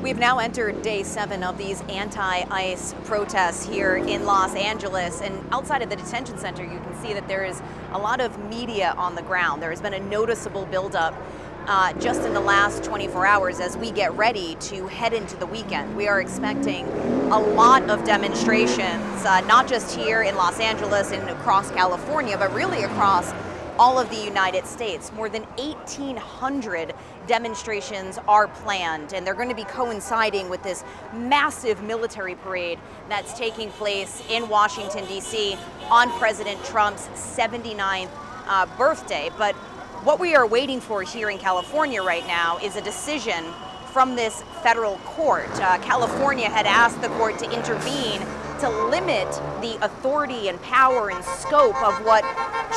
We've now entered day 7 of these anti-ICE protests here in Los Angeles, and outside of the detention center you can see that there is a lot of media on the ground. There has been a noticeable buildup just in the last 24 hours as we get ready to head into the weekend. We are expecting a lot of demonstrations, not just here in Los Angeles and across California, but really across all of the United States. More than 1,800 demonstrations are planned, and they're going to be coinciding with this massive military parade that's taking place in Washington, D.C. on President Trump's 79th birthday. But what we are waiting for here in California right now is a decision from this federal court. California had asked the court to intervene to limit the authority and power and scope of what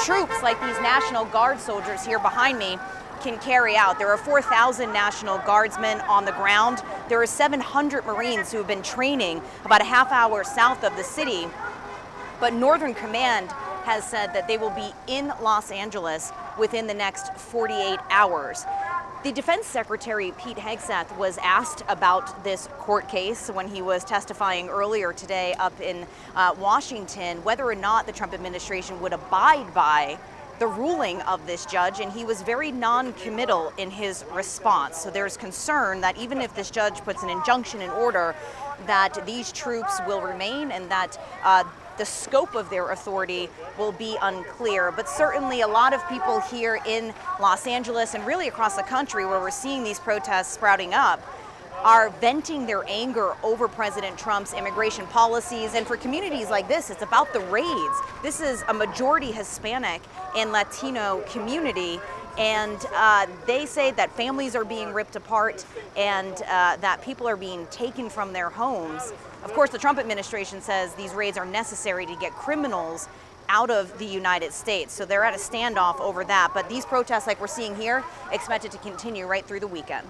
troops like these National Guard soldiers here behind me can carry out. There are 4,000 National Guardsmen on the ground. There are 700 Marines who have been training about a half hour south of the city. But Northern Command has said that they will be in Los Angeles within the next 48 hours. The Defense Secretary, Pete Hegseth, was asked about this court case when he was testifying earlier today up in Washington, whether or not the Trump administration would abide by the ruling of this judge, and he was very non-committal in his response. So there's concern that even if this judge puts an injunction in order, that these troops will remain and that the scope of their authority will be unclear. But certainly a lot of people here in Los Angeles and really across the country where we're seeing these protests sprouting up are venting their anger over President Trump's immigration policies. And for communities like this, it's about the raids. This is a majority Hispanic and Latino community, and they say that families are being ripped apart and that people are being taken from their homes. Of course, the Trump administration says these raids are necessary to get criminals out of the United States. So they're at a standoff over that. But these protests like we're seeing here, expected to continue right through the weekend.